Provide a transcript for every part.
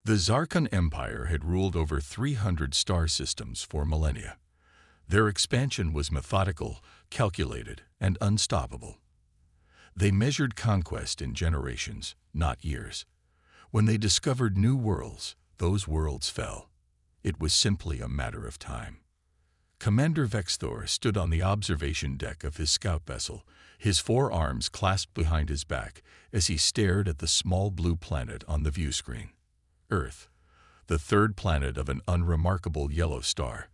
The Zarkon Empire had ruled over 300 star systems for millennia. Their expansion was methodical, calculated, and unstoppable. They measured conquest in generations, not years. When they discovered new worlds, those worlds fell. It was simply a matter of time. Commander Vexthor stood on the observation deck of his scout vessel, his forearms clasped behind his back as he stared at the small blue planet on the view screen. Earth, the third planet of an unremarkable yellow star.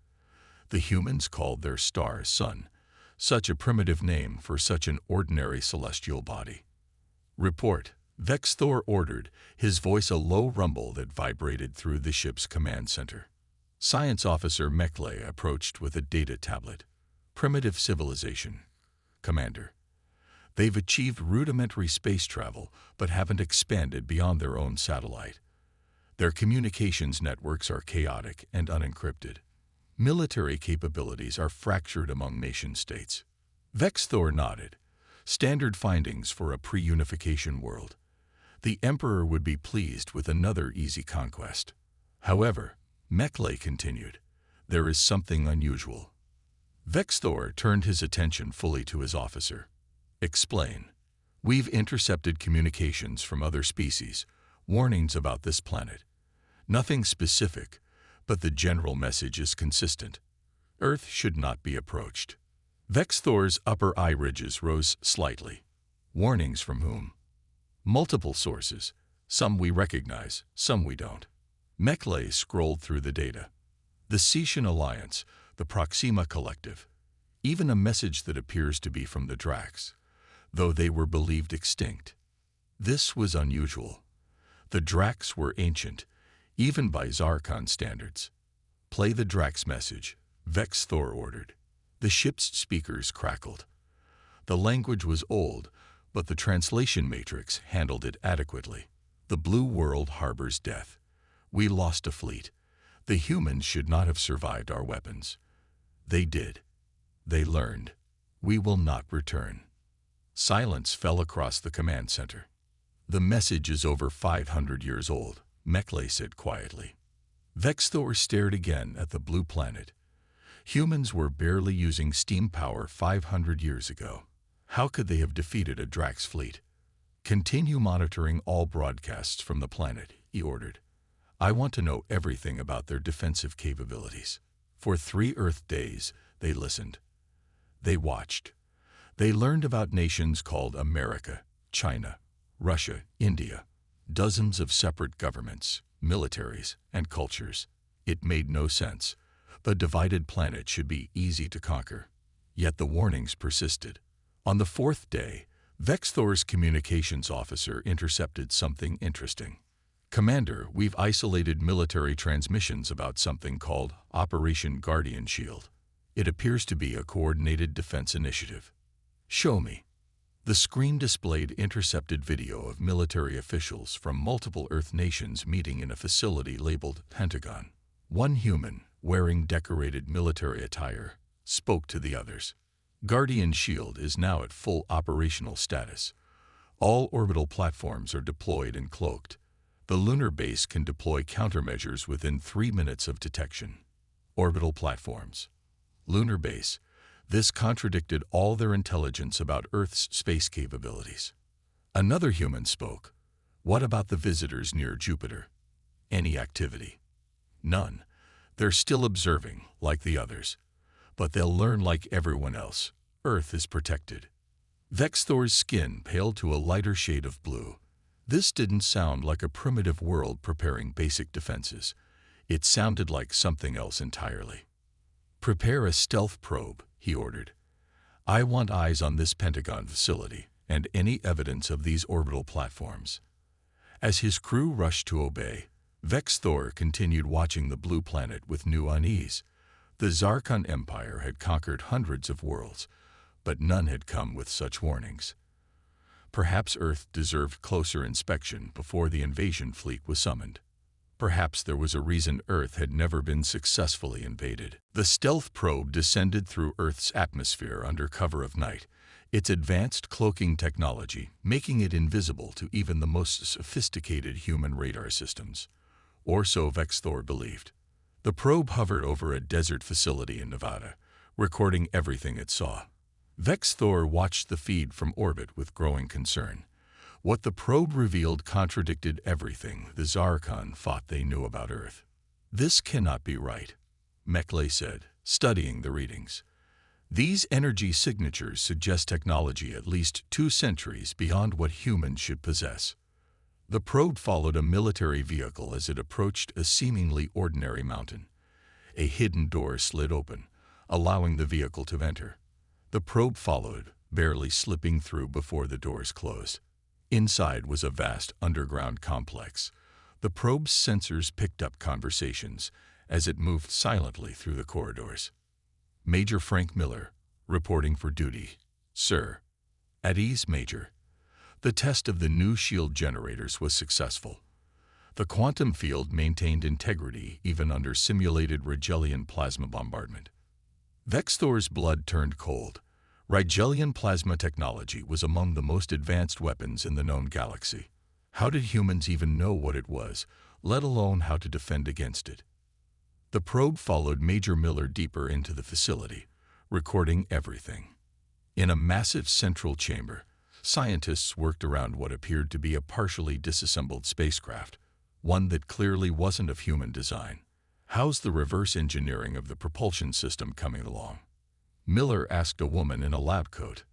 The humans called their star Sun, such a primitive name for such an ordinary celestial body. "Report," Vexthor ordered, his voice a low rumble that vibrated through the ship's command center. Science Officer Mechle approached with a data tablet. "Primitive civilization, Commander. They've achieved rudimentary space travel, but haven't expanded beyond their own satellite. Their communications networks are chaotic and unencrypted. Military capabilities are fractured among nation-states." Vexthor nodded. Standard findings for a pre-unification world. The Emperor would be pleased with another easy conquest. However, Mechle continued, "There is something unusual." Vexthor turned his attention fully to his officer. "Explain." "We've intercepted communications from other species, warnings about this planet. Nothing specific, but the general message is consistent. Earth should not be approached." Vexthor's upper eye ridges rose slightly. "Warnings from whom?" "Multiple sources. Some we recognize, some we don't." Mechle scrolled through the data. "The Cetian Alliance, the Proxima Collective, even a message that appears to be from the Drax, though they were believed extinct." This was unusual. The Drax were ancient, even by Zarkon standards. "Play the Drax message," Vexthor ordered. The ship's speakers crackled. The language was old, but the translation matrix handled it adequately. "The blue world harbors death. We lost a fleet. The humans should not have survived our weapons. They did. They learned. We will not return." Silence fell across the command center. "The message is over 500 years old," Mechle said quietly. Vexthor stared again at the blue planet. Humans were barely using steam power 500 years ago. How could they have defeated a Drax fleet? "Continue monitoring all broadcasts from the planet," he ordered. "I want to know everything about their defensive capabilities." For 3 Earth days, they listened. They watched. They learned about nations called America, China, Russia, India, dozens of separate governments, militaries, and cultures. It made no sense. The divided planet should be easy to conquer. Yet the warnings persisted. On the 4th day, Vexthor's communications officer intercepted something interesting. "Commander, we've isolated military transmissions about something called Operation Guardian Shield. It appears to be a coordinated defense initiative." "Show me." The screen displayed intercepted video of military officials from multiple Earth nations meeting in a facility labeled Pentagon. One human, wearing decorated military attire, spoke to the others. "Guardian Shield is now at full operational status. All orbital platforms are deployed and cloaked. The lunar base can deploy countermeasures within 3 minutes of detection." Orbital platforms. Lunar base. This contradicted all their intelligence about Earth's space capabilities. Another human spoke. "What about the visitors near Jupiter? Any activity?" "None. They're still observing, like the others. But they'll learn like everyone else. Earth is protected." Vexthor's skin paled to a lighter shade of blue. This didn't sound like a primitive world preparing basic defenses. It sounded like something else entirely. "Prepare a stealth probe," he ordered. "I want eyes on this Pentagon facility and any evidence of these orbital platforms." As his crew rushed to obey, Vexthor continued watching the blue planet with new unease. The Zarkon Empire had conquered hundreds of worlds, but none had come with such warnings. Perhaps Earth deserved closer inspection before the invasion fleet was summoned. Perhaps there was a reason Earth had never been successfully invaded. The stealth probe descended through Earth's atmosphere under cover of night, its advanced cloaking technology making it invisible to even the most sophisticated human radar systems. or so Vexthor believed. The probe hovered over a desert facility in Nevada, recording everything it saw. Vexthor watched the feed from orbit with growing concern. What the probe revealed contradicted everything the Zarkon thought they knew about Earth. "This cannot be right," Meckley said, studying the readings. "These energy signatures suggest technology at least 2 centuries beyond what humans should possess." The probe followed a military vehicle as it approached a seemingly ordinary mountain. A hidden door slid open, allowing the vehicle to enter. The probe followed, barely slipping through before the doors closed. Inside was a vast underground complex. The probe's sensors picked up conversations as it moved silently through the corridors. "Major Frank Miller, reporting for duty. Sir." "At ease, Major." The test of the new shield generators was successful. The quantum field maintained integrity even under simulated Rigelian plasma bombardment. Vexthor's blood turned cold. Rigelian plasma technology was among the most advanced weapons in the known galaxy. How did humans even know what it was, let alone how to defend against it? The probe followed Major Miller deeper into the facility, recording everything. In a massive central chamber, scientists worked around what appeared to be a partially disassembled spacecraft, one that clearly wasn't of human design. "How's the reverse engineering of the propulsion system coming along?" Miller asked a woman in a lab coat.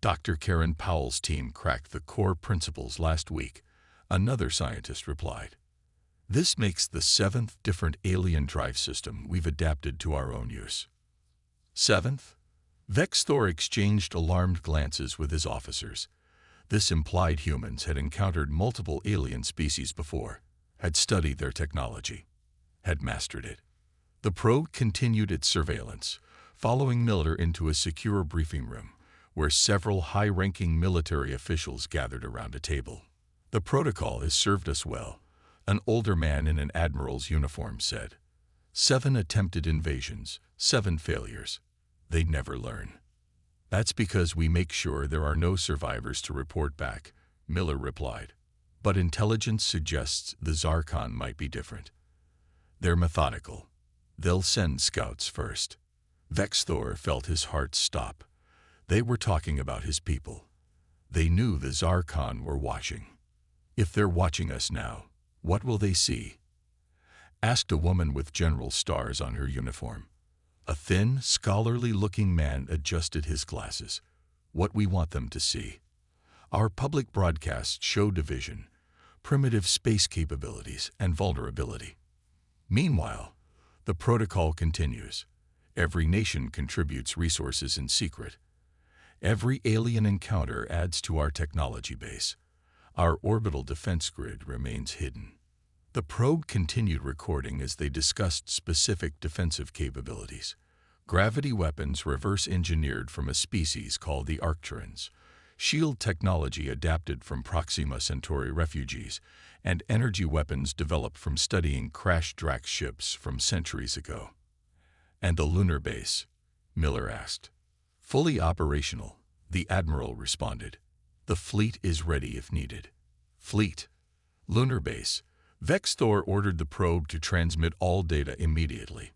"Dr. Karen Powell's team cracked the core principles last week," another scientist replied. "This makes the 7th different alien drive system we've adapted to our own use." 7th? Vexthor exchanged alarmed glances with his officers. This implied humans had encountered multiple alien species before, had studied their technology, had mastered it. The probe continued its surveillance, following Miller into a secure briefing room, where several high-ranking military officials gathered around a table. "The protocol has served us well," an older man in an admiral's uniform said. 7 attempted invasions, 7 failures. They never learn. "That's because we make sure there are no survivors to report back," Miller replied. "But intelligence suggests the Zarkon might be different. They're methodical. They'll send scouts first." Vexthor felt his heart stop. They were talking about his people. They knew the Zarkon were watching. "If they're watching us now, what will they see?" asked a woman with general stars on her uniform. A thin, scholarly-looking man adjusted his glasses. "What we want them to see. Our public broadcasts show division, primitive space capabilities, and vulnerability. Meanwhile, the protocol continues. Every nation contributes resources in secret. Every alien encounter adds to our technology base. Our orbital defense grid remains hidden." The probe continued recording as they discussed specific defensive capabilities. Gravity weapons reverse-engineered from a species called the Arcturans, shield technology adapted from Proxima Centauri refugees, and energy weapons developed from studying crashed Drax ships from centuries ago. "And the lunar base?" Miller asked. "Fully operational," the admiral responded. "The fleet is ready if needed." "Fleet? Lunar base?" Vexthor ordered the probe to transmit all data immediately.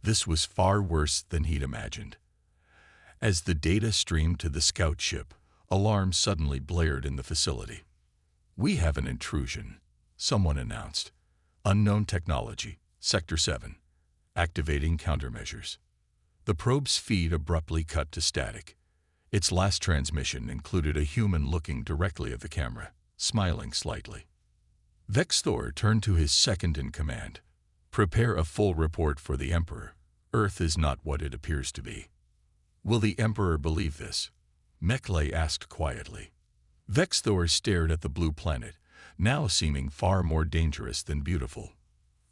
This was far worse than he'd imagined. As the data streamed to the scout ship, alarms suddenly blared in the facility. "We have an intrusion," someone announced. "Unknown technology, Sector 7. Activating countermeasures." The probe's feed abruptly cut to static. Its last transmission included a human looking directly at the camera, smiling slightly. Vexthor turned to his second-in-command. "Prepare a full report for the Emperor. Earth is not what it appears to be." "Will the Emperor believe this?" Meckley asked quietly. Vexthor stared at the blue planet, now seeming far more dangerous than beautiful.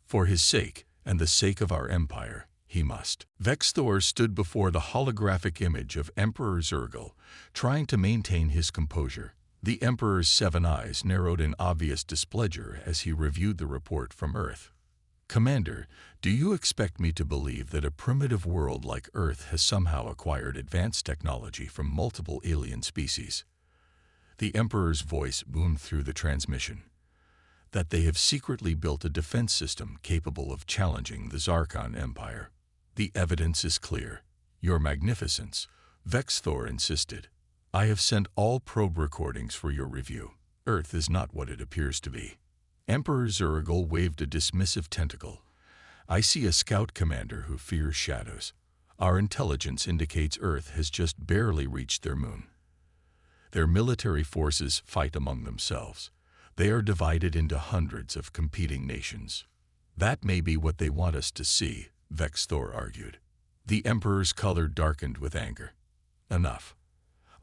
"For his sake, and the sake of our empire, he must." Vexthor stood before the holographic image of Emperor Zurgel, trying to maintain his composure. The Emperor's 7 eyes narrowed in obvious displeasure as he reviewed the report from Earth. "Commander, do you expect me to believe that a primitive world like Earth has somehow acquired advanced technology from multiple alien species?" The Emperor's voice boomed through the transmission. that they have secretly built a defense system capable of challenging the Zarkon Empire. The evidence is clear. Your Magnificence, Vexthor insisted. I have sent all probe recordings for your review. Earth is not what it appears to be. Emperor Zurgle waved a dismissive tentacle. I see a scout commander who fears shadows. Our intelligence indicates Earth has just barely reached their moon. Their military forces fight among themselves. They are divided into hundreds of competing nations. That may be what they want us to see, Vexthor argued. The Emperor's color darkened with anger. Enough.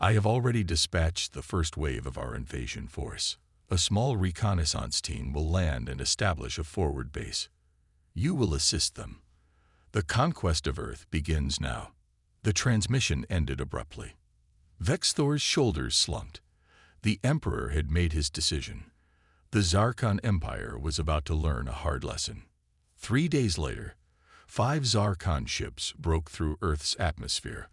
I have already dispatched the first wave of our invasion force. A small reconnaissance team will land and establish a forward base. You will assist them. The conquest of Earth begins now. The transmission ended abruptly. Vexthor's shoulders slumped. The Emperor had made his decision. The Zarkon Empire was about to learn a hard lesson. 3 days later, 5 Zarkon ships broke through Earth's atmosphere,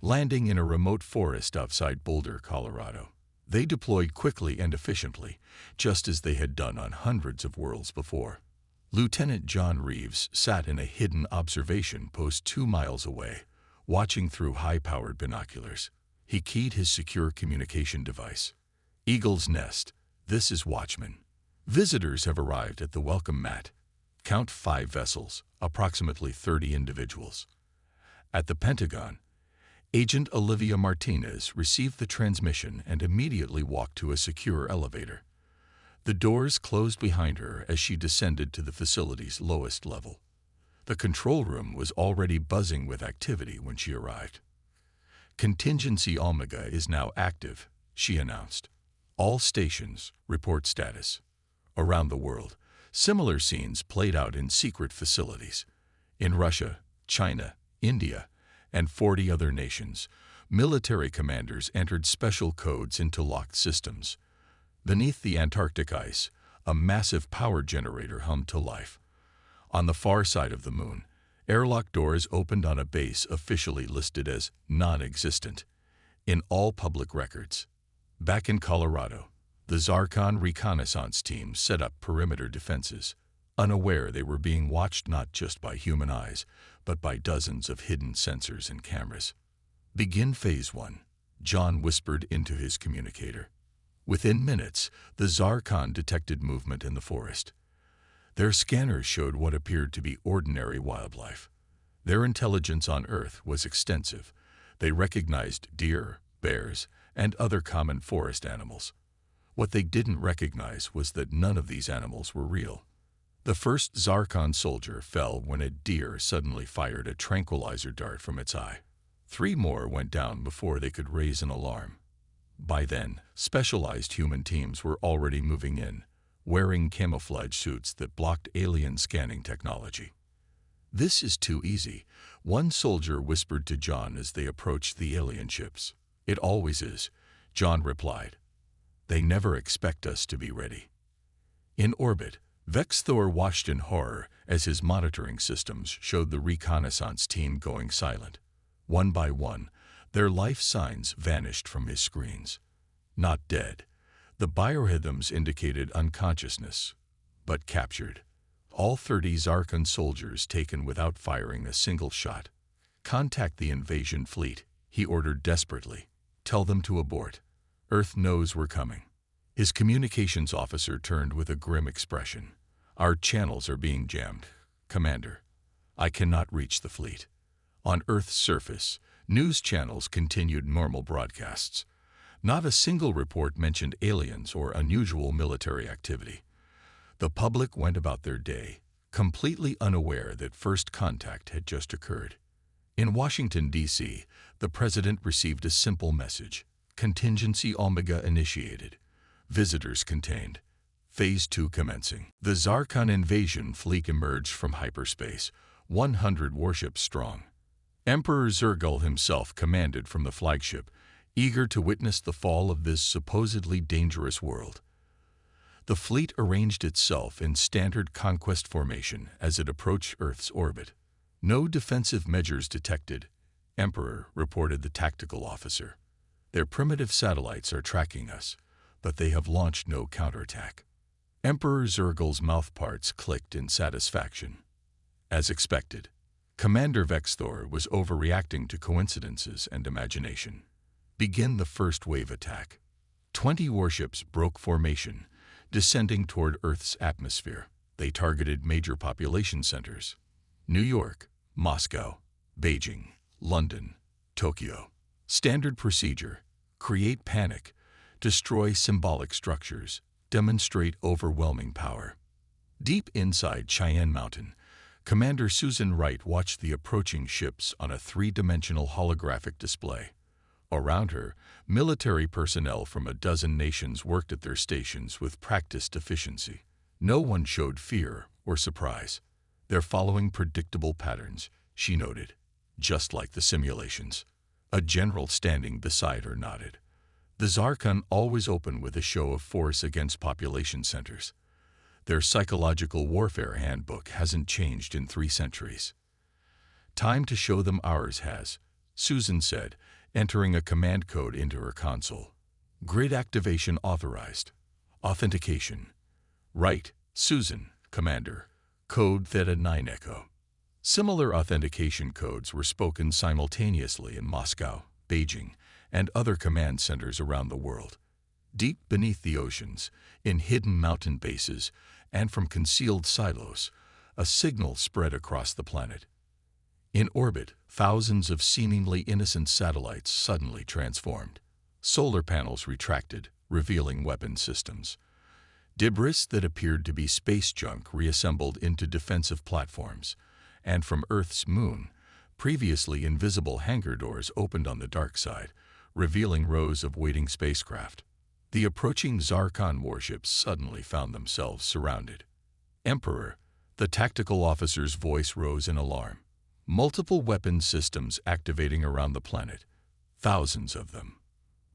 landing in a remote forest outside Boulder, Colorado. They deployed quickly and efficiently, just as they had done on hundreds of worlds before. Lieutenant John Reeves sat in a hidden observation post 2 miles away, watching through high-powered binoculars. He keyed his secure communication device. Eagle's Nest, this is Watchman. Visitors have arrived at the welcome mat. Count 5 vessels, approximately 30 individuals. At the Pentagon, Agent Olivia Martinez received the transmission and immediately walked to a secure elevator. The doors closed behind her as she descended to the facility's lowest level. The control room was already buzzing with activity when she arrived. Contingency Omega is now active, she announced. All stations report status. Around the world, similar scenes played out in secret facilities. In Russia, China, India, and 40 other nations, military commanders entered special codes into locked systems. Beneath the Antarctic ice, a massive power generator hummed to life. On the far side of the moon, airlock doors opened on a base officially listed as non-existent in all public records. Back in Colorado, the Zarkon reconnaissance team set up perimeter defenses, unaware they were being watched not just by human eyes, but by dozens of hidden sensors and cameras. Begin Phase 1, John whispered into his communicator. Within minutes, the Zarkon detected movement in the forest. Their scanners showed what appeared to be ordinary wildlife. Their intelligence on Earth was extensive. They recognized deer, bears, and other common forest animals. What they didn't recognize was that none of these animals were real. The first Zarkon soldier fell when a deer suddenly fired a tranquilizer dart from its eye. 3 more went down before they could raise an alarm. By then, specialized human teams were already moving in, wearing camouflage suits that blocked alien scanning technology. This is too easy, one soldier whispered to John as they approached the alien ships. It always is, John replied. They never expect us to be ready. In orbit, Vexthor watched in horror as his monitoring systems showed the reconnaissance team going silent. One by one, their life signs vanished from his screens. Not dead. The biorhythms indicated unconsciousness, but captured. All 30 Zarkon soldiers taken without firing a single shot. Contact the invasion fleet, he ordered desperately. Tell them to abort. Earth knows we're coming. His communications officer turned with a grim expression. Our channels are being jammed, Commander. I cannot reach the fleet. On Earth's surface, news channels continued normal broadcasts. Not a single report mentioned aliens or unusual military activity. The public went about their day, completely unaware that first contact had just occurred. In Washington, D.C., the president received a simple message. Contingency Omega initiated. Visitors contained. Phase 2 commencing. The Zarkon invasion fleet emerged from hyperspace, 100 warships strong. Emperor Zurgle himself commanded from the flagship, eager to witness the fall of this supposedly dangerous world. The fleet arranged itself in standard conquest formation as it approached Earth's orbit. No defensive measures detected, Emperor reported the tactical officer. Their primitive satellites are tracking us, but they have launched no counterattack. Emperor Zurgle's mouthparts clicked in satisfaction. As expected, Commander Vexthor was overreacting to coincidences and imagination. Begin the first wave attack. 20 warships broke formation, descending toward Earth's atmosphere. They targeted major population centers: New York, Moscow, Beijing, London, Tokyo. Standard procedure: create panic, destroy symbolic structures, demonstrate overwhelming power. Deep inside Cheyenne Mountain, Commander Susan Wright watched the approaching ships on a three-dimensional holographic display. Around her, military personnel from a dozen nations worked at their stations with practiced efficiency. No one showed fear or surprise. They're following predictable patterns, she noted, just like the simulations. A general standing beside her nodded. The Zarkon always open with a show of force against population centers. Their psychological warfare handbook hasn't changed in 3 centuries. Time to show them ours has, Susan said, entering a command code into her console. Grid activation authorized. Authentication. Right, Susan, Commander. Code Theta 9 Echo. Similar authentication codes were spoken simultaneously in Moscow, Beijing, and other command centers around the world. Deep beneath the oceans, in hidden mountain bases, and from concealed silos, a signal spread across the planet. In orbit, thousands of seemingly innocent satellites suddenly transformed. Solar panels retracted, revealing weapon systems. Debris that appeared to be space junk reassembled into defensive platforms, and from Earth's moon, previously invisible hangar doors opened on the dark side, revealing rows of waiting spacecraft. The approaching Zarkon warships suddenly found themselves surrounded. Emperor, the tactical officer's voice rose in alarm. Multiple weapon systems activating around the planet. Thousands of them.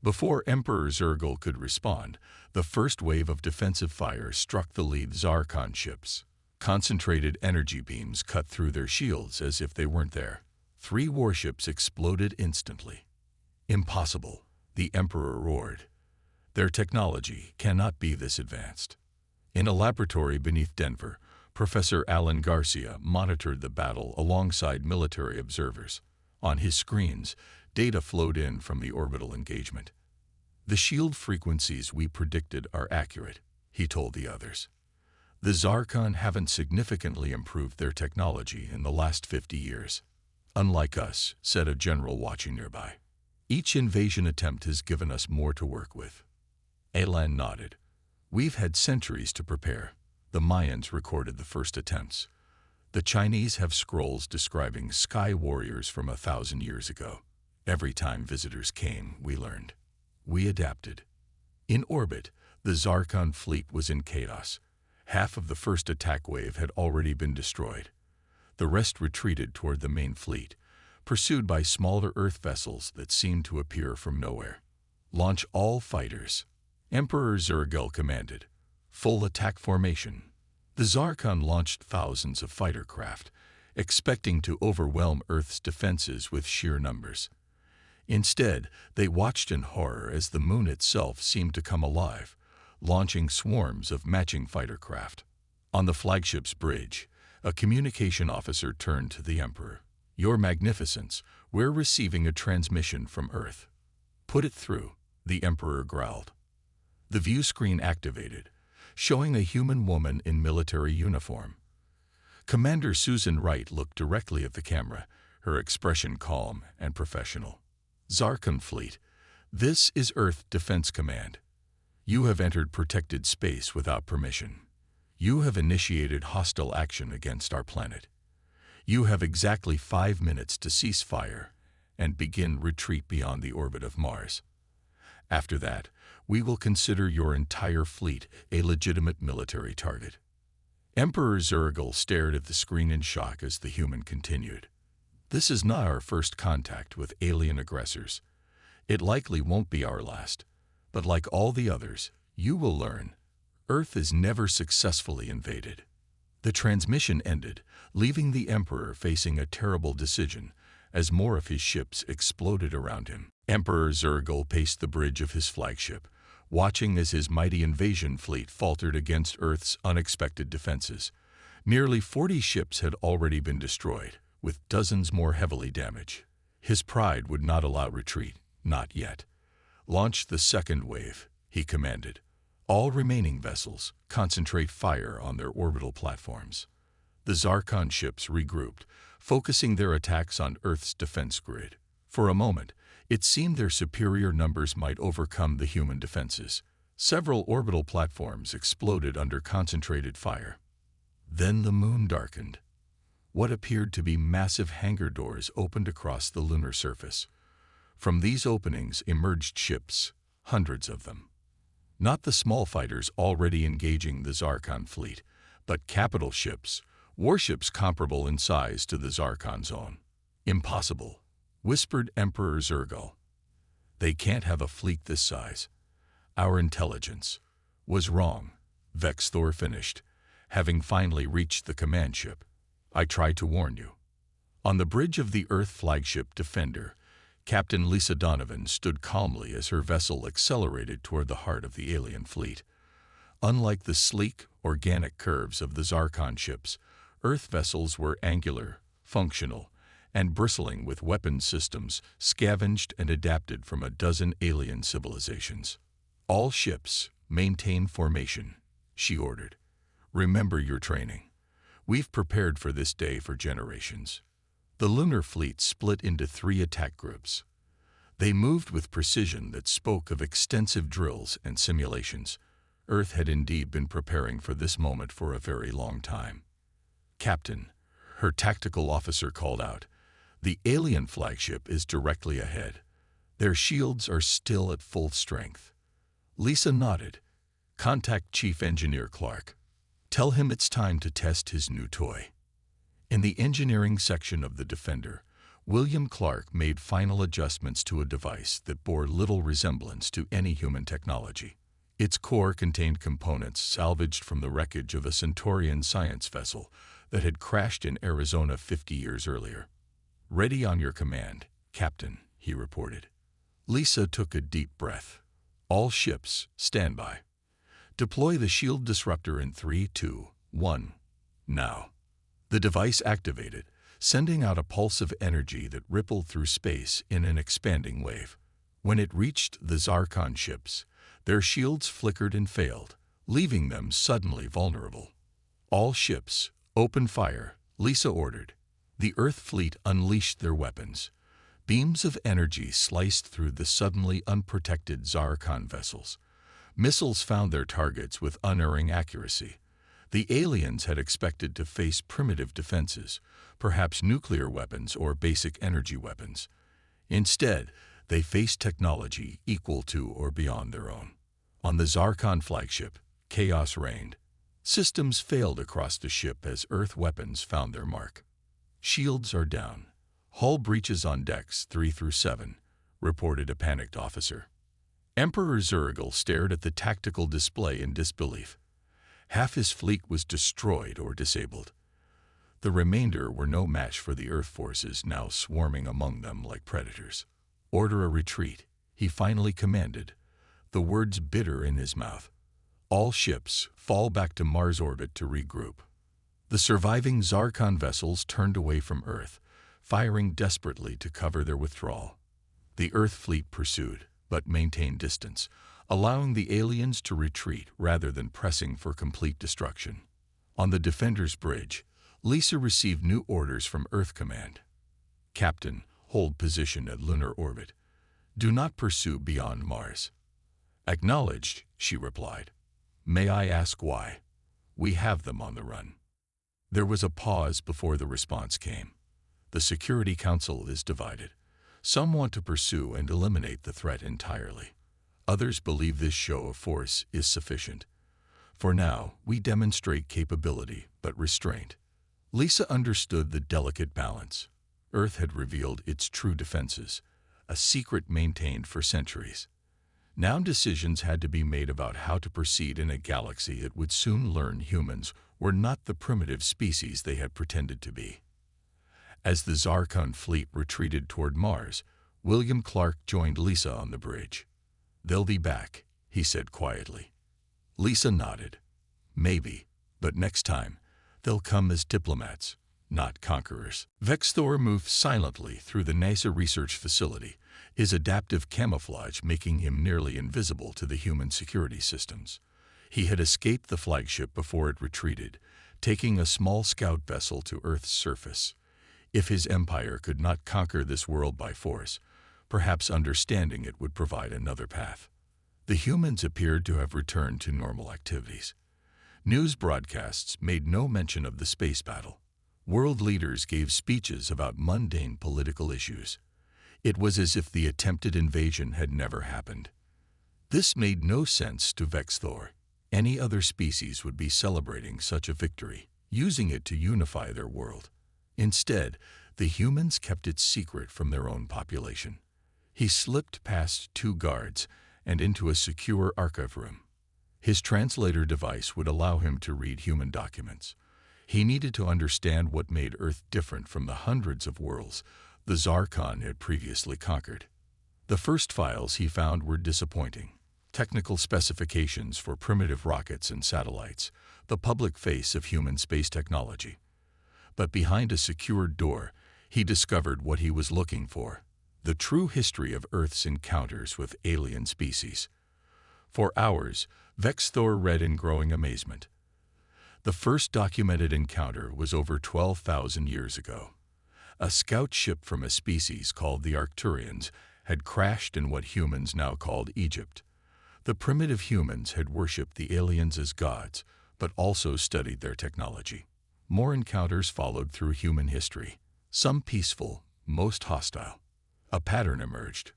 Before Emperor Zurgle could respond, the first wave of defensive fire struck the lead Zarkon ships. Concentrated energy beams cut through their shields as if they weren't there. 3 warships exploded instantly. Impossible, the Emperor roared. Their technology cannot be this advanced. In a laboratory beneath Denver, Professor Alan Garcia monitored the battle alongside military observers. On his screens, data flowed in from the orbital engagement. The shield frequencies we predicted are accurate, he told the others. The Zarkon haven't significantly improved their technology in the last 50 years. Unlike us, said a general watching nearby. Each invasion attempt has given us more to work with. Alan nodded. We've had centuries to prepare. The Mayans recorded the first attempts. The Chinese have scrolls describing sky warriors from 1,000 years ago. Every time visitors came, we learned. We adapted. In orbit, the Zarkon fleet was in chaos. Half of the first attack wave had already been destroyed. The rest retreated toward the main fleet, pursued by smaller Earth vessels that seemed to appear from nowhere. Launch all fighters, Emperor Zurgle commanded. Full attack formation. The Zarkon launched thousands of fighter craft, expecting to overwhelm Earth's defenses with sheer numbers. Instead, they watched in horror as the moon itself seemed to come alive, launching swarms of matching fighter craft. On the flagship's bridge, a communication officer turned to the Emperor. Your Magnificence, we're receiving a transmission from Earth. Put it through, the Emperor growled. The view screen activated, showing a human woman in military uniform. Commander Susan Wright looked directly at the camera, her expression calm and professional. Zarkon Fleet, this is Earth Defense Command. You have entered protected space without permission. You have initiated hostile action against our planet. You have exactly 5 minutes to cease fire and begin retreat beyond the orbit of Mars. After that, we will consider your entire fleet a legitimate military target. Emperor Zurgle stared at the screen in shock as the human continued. This is not our first contact with alien aggressors. It likely won't be our last. But like all the others, you will learn, Earth is never successfully invaded. The transmission ended, leaving the Emperor facing a terrible decision as more of his ships exploded around him. Emperor Zurgle paced the bridge of his flagship, watching as his mighty invasion fleet faltered against Earth's unexpected defenses. Nearly 40 ships had already been destroyed, with dozens more heavily damaged. His pride would not allow retreat, not yet. "Launch the second wave," he commanded. "All remaining vessels, concentrate fire on their orbital platforms." The Zarkon ships regrouped, focusing their attacks on Earth's defense grid. For a moment, it seemed their superior numbers might overcome the human defenses. Several orbital platforms exploded under concentrated fire. Then the moon darkened. What appeared to be massive hangar doors opened across the lunar surface. From these openings emerged ships, hundreds of them. Not the small fighters already engaging the Zarkon fleet, but capital ships, warships comparable in size to the Zarkon's own. "Impossible," whispered Emperor Zurgal. "They can't have a fleet this size." "Our intelligence was wrong," Vexthor finished, having finally reached the command ship. "I tried to warn you." On the bridge of the Earth flagship Defender, Captain Lisa Donovan stood calmly as her vessel accelerated toward the heart of the alien fleet. Unlike the sleek, organic curves of the Zarkon ships, Earth vessels were angular, functional, and bristling with weapons systems scavenged and adapted from a dozen alien civilizations. "All ships, maintain formation," she ordered. "Remember your training. We've prepared for this day for generations." The lunar fleet split into 3 attack groups. They moved with precision that spoke of extensive drills and simulations. Earth had indeed been preparing for this moment for a very long time. "Captain," her tactical officer called out, "the alien flagship is directly ahead. Their shields are still at full strength." Lisa nodded. "Contact Chief Engineer Clark. Tell him it's time to test his new toy." In the engineering section of the Defender, William Clark made final adjustments to a device that bore little resemblance to any human technology. Its core contained components salvaged from the wreckage of a Centaurian science vessel that had crashed in Arizona 50 years earlier. "Ready on your command, Captain," he reported. Lisa took a deep breath. "All ships, stand by. Deploy the shield disruptor in 3, 2, 1, now." The device activated, sending out a pulse of energy that rippled through space in an expanding wave. When it reached the Zarkon ships, their shields flickered and failed, leaving them suddenly vulnerable. "All ships, open fire," Lisa ordered. The Earth fleet unleashed their weapons. Beams of energy sliced through the suddenly unprotected Zarkon vessels. Missiles found their targets with unerring accuracy. The aliens had expected to face primitive defenses, perhaps nuclear weapons or basic energy weapons. Instead, they faced technology equal to or beyond their own. On the Zarkon flagship, chaos reigned. Systems failed across the ship as Earth weapons found their mark. "Shields are down. Hull breaches on decks 3 through 7, reported a panicked officer. Emperor Zurgal stared at the tactical display in disbelief. Half his fleet was destroyed or disabled. The remainder were no match for the Earth forces now swarming among them like predators. "Order a retreat," he finally commanded, the words bitter in his mouth. "All ships, fall back to Mars orbit to regroup." The surviving Zarkon vessels turned away from Earth, firing desperately to cover their withdrawal. The Earth fleet pursued, but maintained distance, allowing the aliens to retreat rather than pressing for complete destruction. On the Defender's bridge, Lisa received new orders from Earth Command. "Captain, hold position at lunar orbit. Do not pursue beyond Mars." "Acknowledged," she replied. "May I ask why?" "We have them on the run." There was a pause before the response came. "The Security Council is divided. Some want to pursue and eliminate the threat entirely. Others believe this show of force is sufficient. For now, we demonstrate capability but restraint." Lisa understood the delicate balance. Earth had revealed its true defenses, a secret maintained for centuries. Now decisions had to be made about how to proceed in a galaxy that would soon learn humans were not the primitive species they had pretended to be. As the Zarkon fleet retreated toward Mars, William Clark joined Lisa on the bridge. "They'll be back," he said quietly. Lisa nodded. Maybe, but next time, they'll come as diplomats, not conquerors. Vexthor moved silently through the NASA research facility, his adaptive camouflage making him nearly invisible to the human security systems. He had escaped the flagship before it retreated, taking a small scout vessel to Earth's surface. If his empire could not conquer this world by force, perhaps understanding it would provide another path. The humans appeared to have returned to normal activities. News broadcasts made no mention of the space battle. World leaders gave speeches about mundane political issues. It was as if the attempted invasion had never happened. This made no sense to Vexthor. Any other species would be celebrating such a victory, using it to unify their world. Instead, the humans kept it secret from their own population. He slipped past 2 guards and into a secure archive room. His translator device would allow him to read human documents. He needed to understand what made Earth different from the hundreds of worlds the Zarkon had previously conquered. The first files he found were disappointing. Technical specifications for primitive rockets and satellites, the public face of human space technology. But behind a secured door, he discovered what he was looking for: the true history of Earth's encounters with alien species. For hours, Vexthor read in growing amazement. The first documented encounter was over 12,000 years ago. A scout ship from a species called the Arcturians had crashed in what humans now called Egypt. The primitive humans had worshipped the aliens as gods, but also studied their technology. More encounters followed through human history, some peaceful, most hostile. A pattern emerged.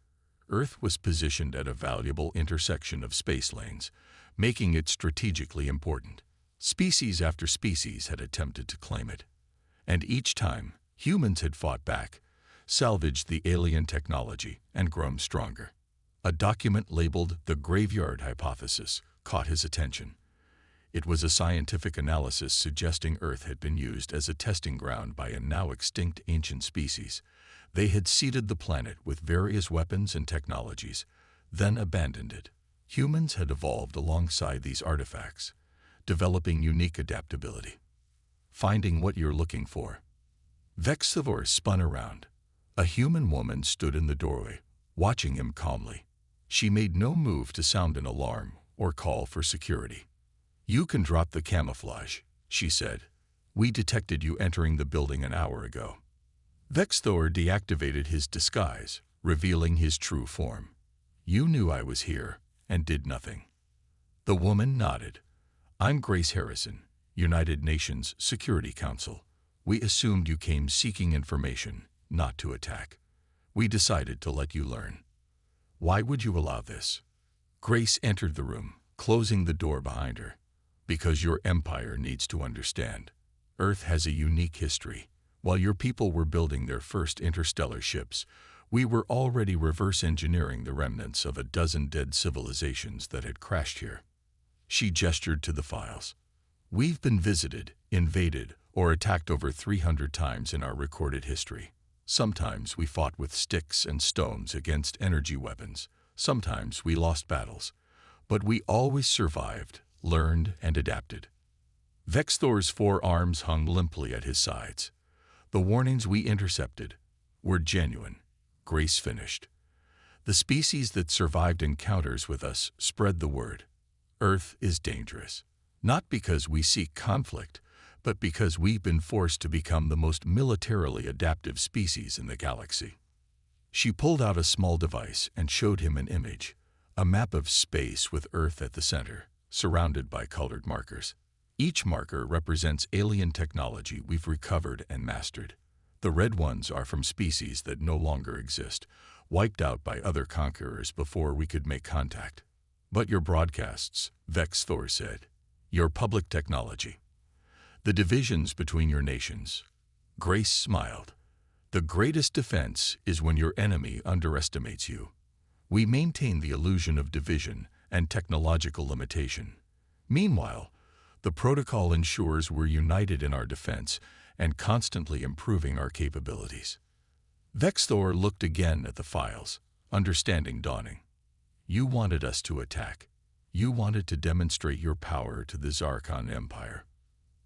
Earth was positioned at a valuable intersection of space lanes, making it strategically important. Species after species had attempted to claim it. And each time, humans had fought back, salvaged the alien technology, and grown stronger. A document labeled The Graveyard Hypothesis caught his attention. It was a scientific analysis suggesting Earth had been used as a testing ground by a now extinct ancient species. They had seeded the planet with various weapons and technologies, then abandoned it. Humans had evolved alongside these artifacts, developing unique adaptability. Finding what you're looking for. Vexthor spun around. A human woman stood in the doorway, watching him calmly. She made no move to sound an alarm or call for security. "You can drop the camouflage," she said. "We detected you entering the building an hour ago." Vexthor deactivated his disguise, revealing his true form. "You knew I was here and did nothing." The woman nodded. "I'm Grace Harrison, United Nations Security Council. We assumed you came seeking information, not to attack. We decided to let you learn. Why would you allow this?" Grace entered the room, closing the door behind her. "Because your empire needs to understand. Earth has a unique history. While your people were building their first interstellar ships, we were already reverse engineering the remnants of a dozen dead civilizations that had crashed here." She gestured to the files. "We've been visited, invaded, or attacked over 300 times in our recorded history. Sometimes we fought with sticks and stones against energy weapons. Sometimes we lost battles. But we always survived, learned, and adapted." Vexthor's 4 arms hung limply at his sides. "The warnings we intercepted were genuine," Grace finished. "The species that survived encounters with us spread the word. Earth is dangerous. Not because we seek conflict, but because we've been forced to become the most militarily adaptive species in the galaxy." She pulled out a small device and showed him an image, a map of space with Earth at the center, surrounded by colored markers. Each marker represents alien technology we've recovered and mastered. The red ones are from species that no longer exist, wiped out by other conquerors before we could make contact. "But your broadcasts," Vexthor said. "Your public technology. The divisions between your nations." Grace smiled. "The greatest defense is when your enemy underestimates you. We maintain the illusion of division and technological limitation. Meanwhile, the protocol ensures we're united in our defense and constantly improving our capabilities." Vexthor looked again at the files, understanding dawning. "You wanted us to attack. You wanted to demonstrate your power to the Zarkon Empire.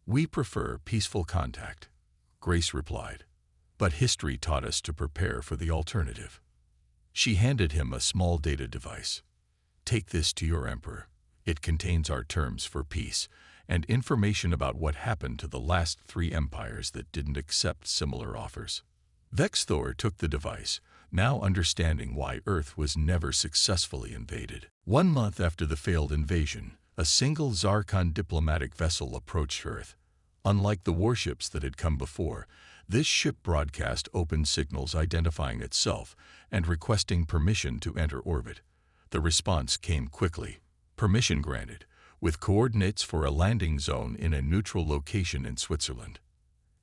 We prefer peaceful contact, Grace replied. But history taught us to prepare for the alternative. She handed him a small data device. Take this to your emperor. It contains our terms for peace and information about what happened to the last 3 empires that didn't accept similar offers. Vexthor took the device, now understanding why Earth was never successfully invaded. 1 month after the failed invasion, a single Zarkon diplomatic vessel approached Earth. Unlike the warships that had come before, this ship broadcast open signals identifying itself and requesting permission to enter orbit. The response came quickly. Permission granted, with coordinates for a landing zone in a neutral location in Switzerland.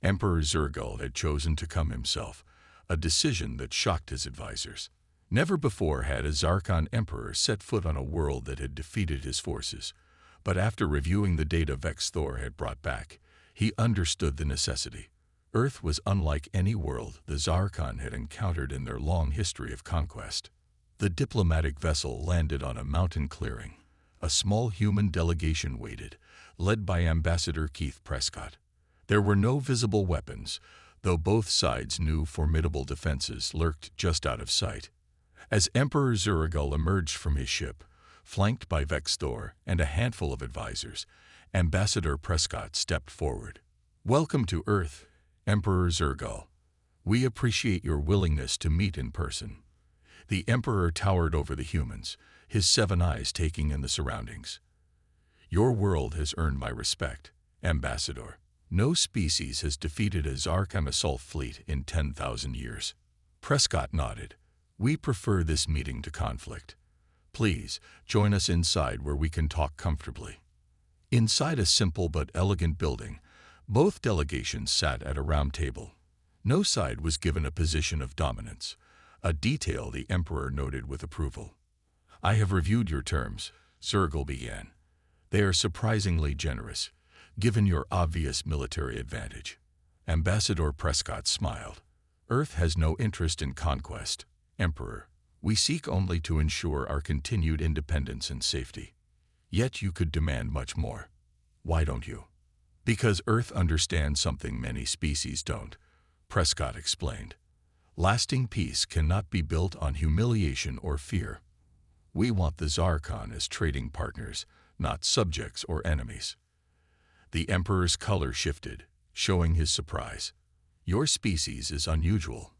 Emperor Zurgul had chosen to come himself, a decision that shocked his advisors. Never before had a Zarkon emperor set foot on a world that had defeated his forces, but after reviewing the data Vexthor had brought back, he understood the necessity. Earth was unlike any world the Zarkon had encountered in their long history of conquest. The diplomatic vessel landed on a mountain clearing. A small human delegation waited, led by Ambassador Keith Prescott. There were no visible weapons, though both sides knew formidable defenses lurked just out of sight. As Emperor Zurgul emerged from his ship, flanked by Vexthor and a handful of advisors, Ambassador Prescott stepped forward. "Welcome to Earth, Emperor Zurgul. We appreciate your willingness to meet in person." The Emperor towered over the humans, his 7 eyes taking in the surroundings. "Your world has earned my respect, Ambassador. No species has defeated a Zarkon assault fleet in 10,000 years." Prescott nodded. "We prefer this meeting to conflict. Please, join us inside where we can talk comfortably." Inside a simple but elegant building, both delegations sat at a round table. No side was given a position of dominance, a detail the Emperor noted with approval. "I have reviewed your terms," Zurgul began. "They are surprisingly generous, given your obvious military advantage." Ambassador Prescott smiled. "Earth has no interest in conquest, Emperor. We seek only to ensure our continued independence and safety. Yet you could demand much more. Why don't you?" "Because Earth understands something many species don't," Prescott explained. "Lasting peace cannot be built on humiliation or fear. We want the Zarkon as trading partners, not subjects or enemies." The Emperor's color shifted, showing his surprise. "Your species is unusual.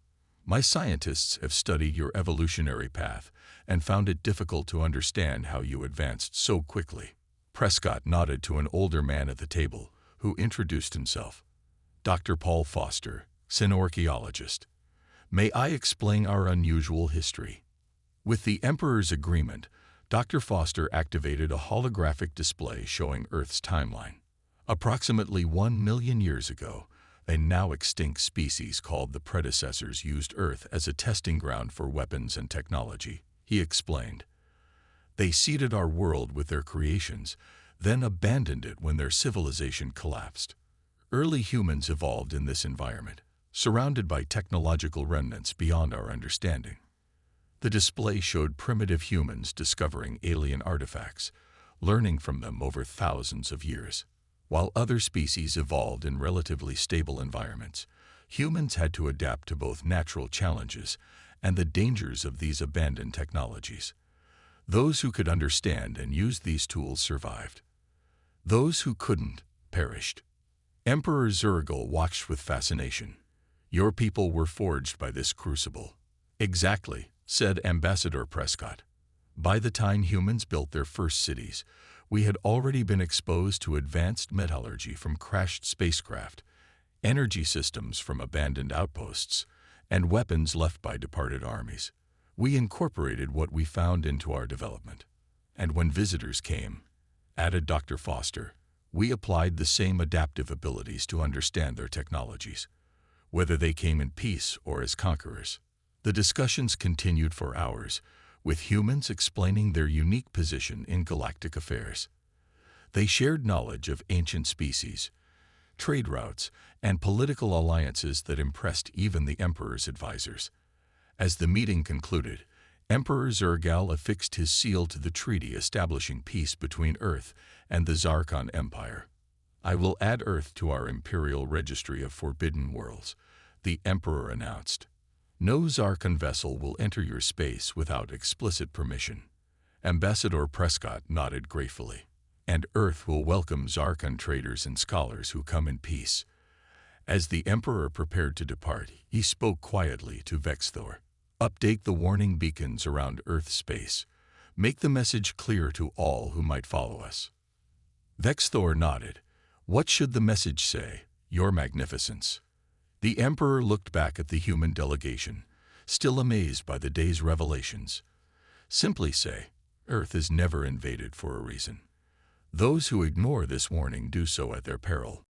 My scientists have studied your evolutionary path and found it difficult to understand how you advanced so quickly." Prescott nodded to an older man at the table, who introduced himself. "Dr. Paul Foster, Synorchaeologist. May I explain our unusual history?" With the Emperor's agreement, Dr. Foster activated a holographic display showing Earth's timeline. Approximately 1 million years ago, a now-extinct species called the predecessors used Earth as a testing ground for weapons and technology, he explained. They seeded our world with their creations, then abandoned it when their civilization collapsed. Early humans evolved in this environment, surrounded by technological remnants beyond our understanding. The display showed primitive humans discovering alien artifacts, learning from them over thousands of years. While other species evolved in relatively stable environments, humans had to adapt to both natural challenges and the dangers of these abandoned technologies. Those who could understand and use these tools survived. Those who couldn't perished. Emperor Zurgul watched with fascination. "Your people were forged by this crucible." "Exactly," said Ambassador Prescott. "By the time humans built their first cities, we had already been exposed to advanced metallurgy from crashed spacecraft, energy systems from abandoned outposts, and weapons left by departed armies. We incorporated what we found into our development. And when visitors came," added Dr. Foster, "we applied the same adaptive abilities to understand their technologies, whether they came in peace or as conquerors." The discussions continued for hours, with humans explaining their unique position in galactic affairs. They shared knowledge of ancient species, trade routes, and political alliances that impressed even the Emperor's advisors. As the meeting concluded, Emperor Zergal affixed his seal to the treaty establishing peace between Earth and the Zarkon Empire. "I will add Earth to our imperial registry of forbidden worlds," the Emperor announced. "No Zarkon vessel will enter your space without explicit permission." Ambassador Prescott nodded gratefully. "And Earth will welcome Zarkon traders and scholars who come in peace." As the Emperor prepared to depart, he spoke quietly to Vexthor. "Update the warning beacons around Earth space. Make the message clear to all who might follow us." Vexthor nodded. "What should the message say, Your Magnificence?" The Emperor looked back at the human delegation, still amazed by the day's revelations. "Simply say, Earth is never invaded for a reason. Those who ignore this warning do so at their peril."